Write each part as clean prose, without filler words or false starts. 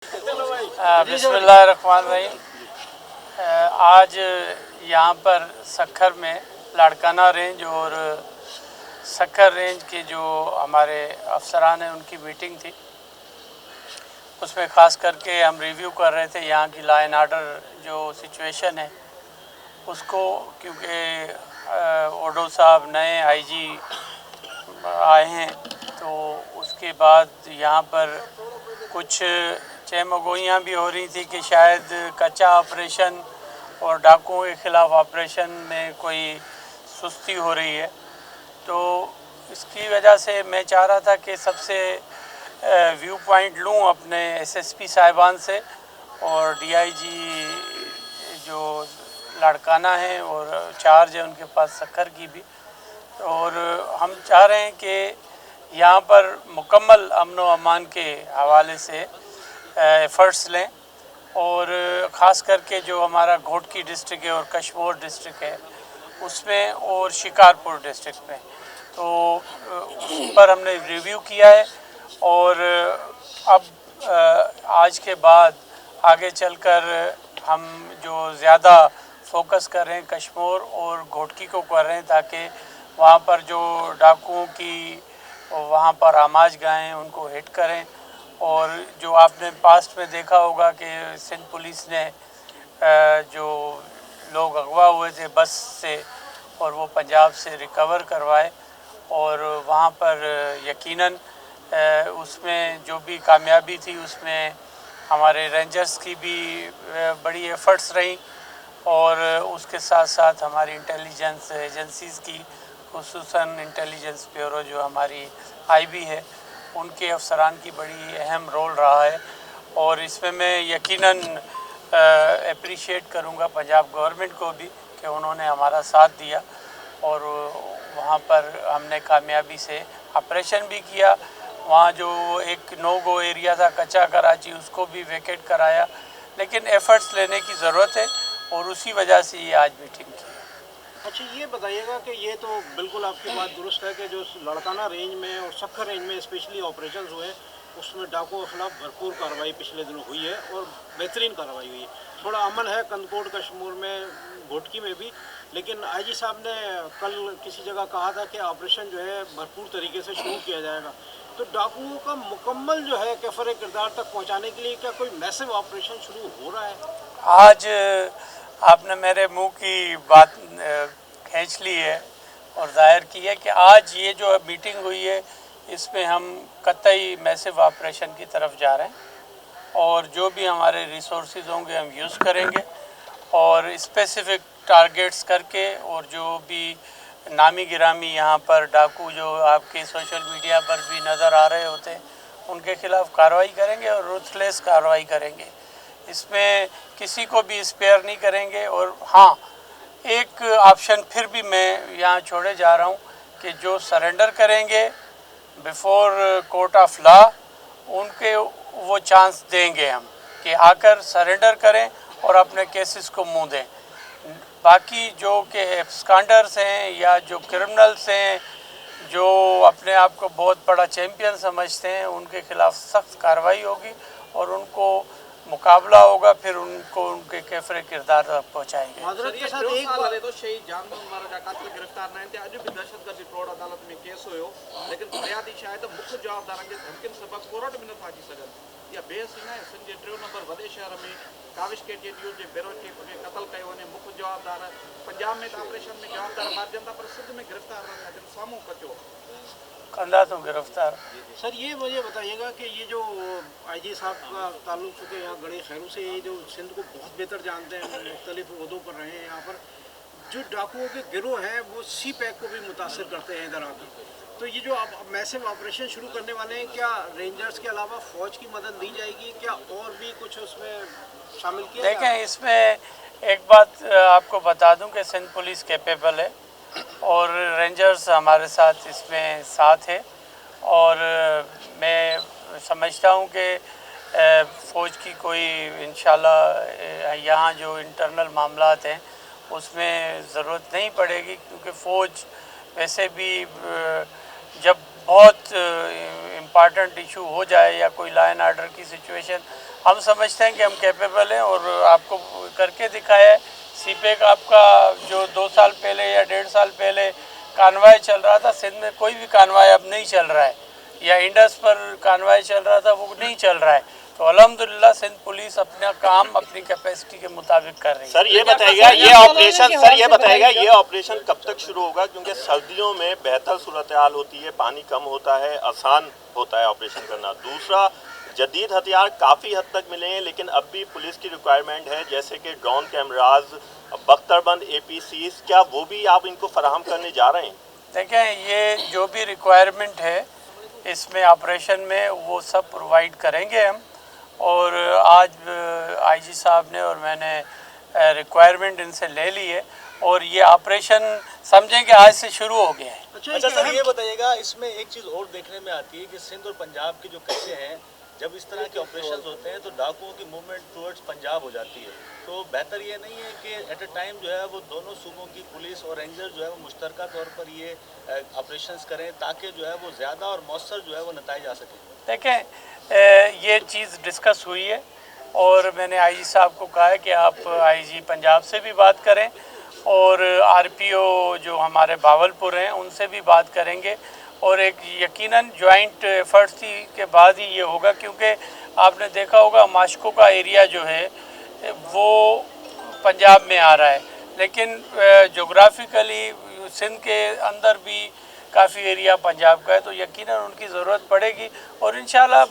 बिस्मिल्लाहिर्रहमानिर्रहीम। आज यहाँ पर सखर में लाड़काना रेंज और सखर रेंज के जो हमारे अफसरान हैं उनकी मीटिंग थी। उसमें ख़ास करके हम रिव्यू कर रहे थे यहाँ की लॉ एंड आर्डर जो सिचुएशन है उसको, क्योंकि ओडो साहब नए आईजी आए हैं, तो उसके बाद यहाँ पर कुछ चहमगोइयाँ भी हो रही थी कि शायद कच्चा ऑपरेशन और डाकुओं के ख़िलाफ़ ऑपरेशन में कोई सुस्ती हो रही है। तो इसकी वजह से मैं चाह रहा था कि सबसे व्यू पॉइंट लूँ अपने एसएसपी साहिबान से और डीआईजी जो लाड़काना है और चार्ज है उनके पास सखर की भी। और हम चाह रहे हैं कि यहाँ पर मुकम्मल अमन व अमान के हवाले से एफ़र्ट्स लें, और ख़ास करके जो हमारा घोटकी डिस्ट्रिक्ट है और कश्मीर डिस्ट्रिक्ट है उसमें और शिकारपुर डिस्ट्रिक्ट में, तो उस पर हमने रिव्यू किया है। और अब आज के बाद आगे चलकर हम जो ज़्यादा फोकस कर रहे हैं कश्मीर और घोटकी को कर रहे हैं, ताकि वहाँ पर जो डाकुओं की वहाँ पर आमाज गाहें उनको हिट करें। और जो आपने पास्ट में देखा होगा कि सिंध पुलिस ने जो लोग अगवा हुए थे बस से और वो पंजाब से रिकवर करवाए, और वहाँ पर यकीनन उसमें जो भी कामयाबी थी उसमें हमारे रेंजर्स की भी बड़ी एफ़र्ट्स रहीं, और उसके साथ साथ हमारी इंटेलिजेंस एजेंसीज़ की, खुसूसन इंटेलिजेंस ब्यूरो जो हमारी आईबी है, उनके अफसरान की बड़ी अहम रोल रहा है। और इसमें मैं यकीनन अप्रिशिएट करूँगा पंजाब गवर्नमेंट को भी कि उन्होंने हमारा साथ दिया और वहाँ पर हमने कामयाबी से ऑपरेशन भी किया। वहाँ जो एक नो गो एरिया था कच्चा कराची, उसको भी वैकेट कराया। लेकिन एफ़र्ट्स लेने की ज़रूरत है और उसी वजह से ये आज मीटिंग की। अच्छा, ये बताइएगा कि ये तो बिल्कुल आपकी बात दुरुस्त है कि जो लाड़काना रेंज में और सखर रेंज में स्पेशली ऑपरेशन हुए उसमें डाकुओं के खिलाफ भरपूर कार्रवाई पिछले दिनों हुई है और बेहतरीन कार्रवाई हुई है। थोड़ा अमन है कंदकोट कश्मीर में, घोटकी में भी, लेकिन आईजी साहब ने कल किसी जगह कहा था कि ऑपरेशन जो है भरपूर तरीके से शुरू किया जाएगा। तो डाकुओं का मुकम्मल जो है कैफर किरदार तक पहुँचाने के लिए क्या कोई मैसिव ऑपरेशन शुरू हो रहा है? आज आपने मेरे मुंह की बात खींच ली है और ज़ाहिर की है कि आज ये जो मीटिंग हुई है इसमें हम कतई मैसिव ऑपरेशन की तरफ जा रहे हैं, और जो भी हमारे रिसोर्सेज होंगे हम यूज़ करेंगे और स्पेसिफ़िक टारगेट्स करके, और जो भी नामी गिरामी यहाँ पर डाकू जो आपके सोशल मीडिया पर भी नज़र आ रहे होते हैं उनके ख़िलाफ़ कार्रवाई करेंगे और रूथलेस कार्रवाई करेंगे। इसमें किसी को भी स्पेयर नहीं करेंगे। और हाँ, एक ऑप्शन फिर भी मैं यहाँ छोड़े जा रहा हूँ कि जो सरेंडर करेंगे बिफोर कोर्ट ऑफ लॉ, उनके वो चांस देंगे हम कि आकर सरेंडर करें और अपने केसेस को मुंह दें। बाकी जो कि एब्सकॉन्डर्स हैं या जो क्रिमिनल्स हैं जो अपने आप को बहुत बड़ा चैम्पियन समझते हैं, उनके ख़िलाफ़ सख्त कार्रवाई होगी और उनको मुकाबला होगा, फिर उनको उनके कैफरे किरदार तक पहुँचाएंगे। तो शहीद जान मारा जा कातिल गिरफ्तार न अॼु बि दहशतगर्दी फ्रॉड अदालत में केस हुयो, लेकिन फरियादी शायद मुख्य जवाबदारनि जे धमकियुनि सबबि कोर्ट में नथा अची सघनि। इहा बेहसी न आहे। सिंध जे 3 नंबर वॾे शहर में काविश के ड्यूज जे बेरो चीफ खे क़तल कयो वञे, मुख्य जवाबदार पंजाब में ऑपरेशन में जवाबदार मारजन था, पर सिंध में गिरफ्तार न थिया। साम्हूं कचो कंदा तो गिरफ्तार। सर, ये मुझे बताइएगा कि ये जो आईजी साहब का ताल्लुक चूँकि यहाँ गड़े खैरू से, ये जो सिंध को बहुत बेहतर जानते हैं, मुख्तलिफ ओहदों पर रहे हैं, यहाँ पर जो डाकुओं के गिरोह हैं वो सी पैक को भी मुतासर करते हैं इधर आकर। तो ये जो आप मैसिव ऑपरेशन शुरू करने वाले हैं, क्या रेंजर्स के अलावा फ़ौज की मदद दी जाएगी? क्या और भी कुछ उसमें शामिल किया? देखें, इसमें एक बात आपको बता दूं कि सिंध पुलिस कैपेबल है और रेंजर्स हमारे साथ इसमें साथ है, और मैं समझता हूं कि फ़ौज की कोई इंशाल्लाह यहाँ जो इंटरनल मामलात हैं उसमें ज़रूरत नहीं पड़ेगी, क्योंकि फ़ौज वैसे भी जब बहुत इम्पॉर्टेंट इशू हो जाए या कोई लॉ एंड ऑर्डर की सिचुएशन, हम समझते हैं कि हम कैपेबल हैं और आपको करके दिखाया है। सीपेक आपका जो 2 साल पहले या 1.5 साल पहले कानवाई चल रहा था, सिंध में कोई भी कानवाई अब नहीं चल रहा है, या इंडस पर कानवाई चल रहा था वो नहीं चल रहा है। तो अल्हम्दुलिल्लाह सिंध पुलिस अपना काम अपनी कैपेसिटी के मुताबिक कर रही है। सर ये बताइएगा ये ऑपरेशन कब तक शुरू होगा, क्योंकि सर्दियों में बेहतर सूरत हाल होती है, पानी कम होता है, आसान होता है ऑपरेशन करना। दूसरा, जदीद हथियार काफ़ी हद तक मिले हैं, लेकिन अब भी पुलिस की रिक्वायरमेंट है, जैसे कि ड्रोन कैमराज, बख्तरबंद APCs, क्या वो भी आप इनको फराहम करने जा रहे हैं? देखें, ये जो भी रिक्वायरमेंट है इसमें ऑपरेशन में वो सब प्रोवाइड करेंगे हम। और आज IG साहब ने और मैंने रिक्वायरमेंट इनसे ले ली है और ये ऑपरेशन समझें कि आज से शुरू हो गया है। अच्छा सर, ये बताइएगा, इसमें एक चीज़ और देखने में आती है कि सिंध और पंजाब के जो कस्बे हैं, जब इस तरह के ऑपरेशंस होते हैं तो डाकुओं की मूवमेंट टुवर्ड्स पंजाब हो जाती है। तो बेहतर ये नहीं है कि एट अ टाइम जो है वो दोनों सूबों की पुलिस और रेंजर जो है वो मुश्तरका तौर पर ये ऑपरेशंस करें, ताकि जो है वो ज़्यादा और मौसर जो है वो नताइज आ सकें? देखें, ये चीज़ डिस्कस हुई है और मैंने IG साहब को कहा है कि आप IG पंजाब से भी बात करें और RPO जो हमारे भावलपुर हैं उनसे भी बात करेंगे, और एक यकीनन जॉइंट एफर्ट्स के बाद ही ये होगा। क्योंकि आपने देखा होगा माशको का एरिया जो है वो पंजाब में आ रहा है, लेकिन जोग्राफिकली सिंध के अंदर भी काफ़ी एरिया पंजाब का है, तो यकीनन उनकी ज़रूरत पड़ेगी। और इंशाल्लाह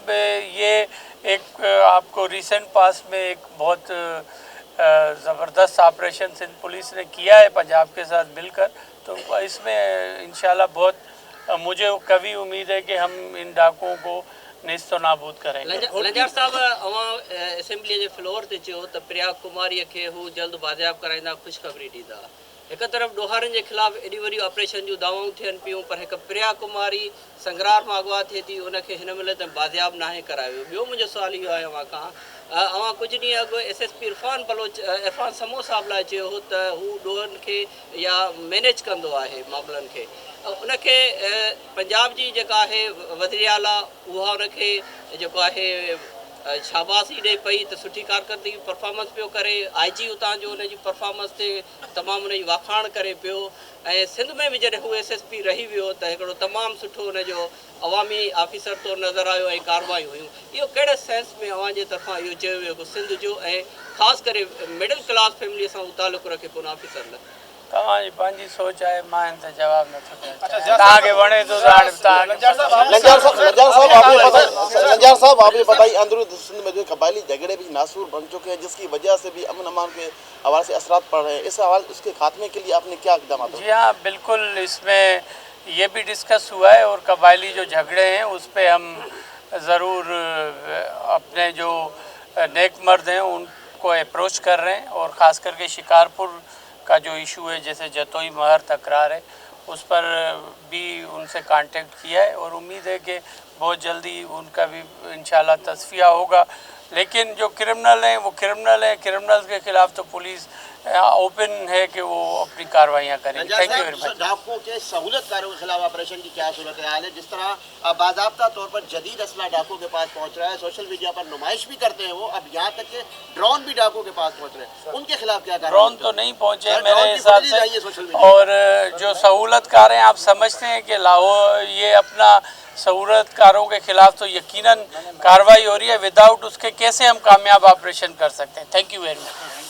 ये एक आपको रिसेंट पास में एक बहुत ज़बरदस्त ऑपरेशन सिंध पुलिस ने किया है पंजाब के साथ मिलकर, तो इसमें इंशाल्लाह बहुत मुझे कभी उम्मीद है कि हम इन डाकुओं को नेस्तो नाबूद करेंगे। लंजार साहब, असेंबली के फ्लोर ते चयो त प्रिया कुमारी के हू जल्द बाजियाब कराइंदा, खुशखबरी ॾींदा। एक तरफ़ ॾोहारनि के खिलाफ़ एडी वरी ऑपरेशन जो दावाऊं थियन पियूं, पर एक प्रिया कुमारी संग्रार में अगवा थे थी, उनके हिन महिल ताईं बाजियाब नाहे करायो। ॿियो मुंहिंजो सुवाल इहो आहे अवां खां, अवां कुछ ॾींहं अॻु SSP इरफान समो साहब लाइ चयो हो त हू ॾोहनि खे या मैनेज कंदो आहे मामलनि खे। उनखे पंजाब जी जेका आहे वज़ीर आला उहा उनखे जेको आहे शाबाशी ॾे पई त सुठी कारकर्दगी परफॉर्मेंस पियो करे। IG उतां जो उनजी परफॉर्मेंस ते तमामु उनजी वाखाण करे पियो, ऐं सिंध में बि जॾहिं हू SSP रही वियो त हिकिड़ो तमामु सुठो उनजो अवामी ऑफिसर तौर नज़र आयो ऐं कार्रवाई हुयूं। इहो कहिड़े सेंस में अवां जे तरफ़ां इहो चयो वियो कि सिंध जो ऐं ख़ासि करे मिडिल क्लास फैमिली सां हू तालुक़ु रखे कोन ऑफिसर लाइ? तव्हांजी पंहिंजी सोच आहे, मां हिन ते जवाबु नथो ॾियां। तव्हांखे वणे थो त हाणे लंजार साहब आप ये बताइए, अंदरूनी सिंध में जो कबायली झगड़े भी नासूर बन चुके हैं, जिसकी वजह से भी अमन अमान के हवाले से असरात पड़ रहे हैं, इस हवाले उसके खात्मे के लिए आपने क्या इक़दाम? जी हाँ, बिल्कुल, इसमें ये भी डिस्कस हुआ है और कबायली जो झगड़े हैं उस पर हम ज़रूर अपने जो नेक मर्द हैं उनको अप्रोच कर रहे हैं, और ख़ास करके शिकारपुर का जो इशू है, जैसे जतोई महर तकरार है, उस पर भी उनसे कांटेक्ट किया है और उम्मीद है कि बहुत जल्दी उनका भी इंशाल्लाह तस्फिया होगा। लेकिन जो क्रिमिनल हैं वो क्रिमिनल हैं, क्रिमिनल्स के खिलाफ तो पुलिस ओपन है कि वो अपनी कार्रवाइयाँ करेंगे। Thank you very much. डाकुओं के सहूलतकारों के खिलाफ ऑपरेशन की क्या सूरत हाल है? जिस तरह बाज़ाब्ता तौर पर जदीद असला डाकुओं के पास पहुंच रहा है, सोशल मीडिया पर नुमाइश भी करते हैं वो, अब यहाँ तक कि ड्रोन भी डाकुओं के पास पहुंच रहे हैं, उनके खिलाफ क्या? ड्रोन तो नहीं पहुँचे मेरे हिसाब से, और जो सहूलतकार हैं आप समझते हैं कि लाहौर ये अपना सहूलतकारों के खिलाफ तो यकीनन कार्रवाई हो रही है, विदाउट उसके कैसे हम कामयाब ऑपरेशन कर सकते हैं। Thank you very much.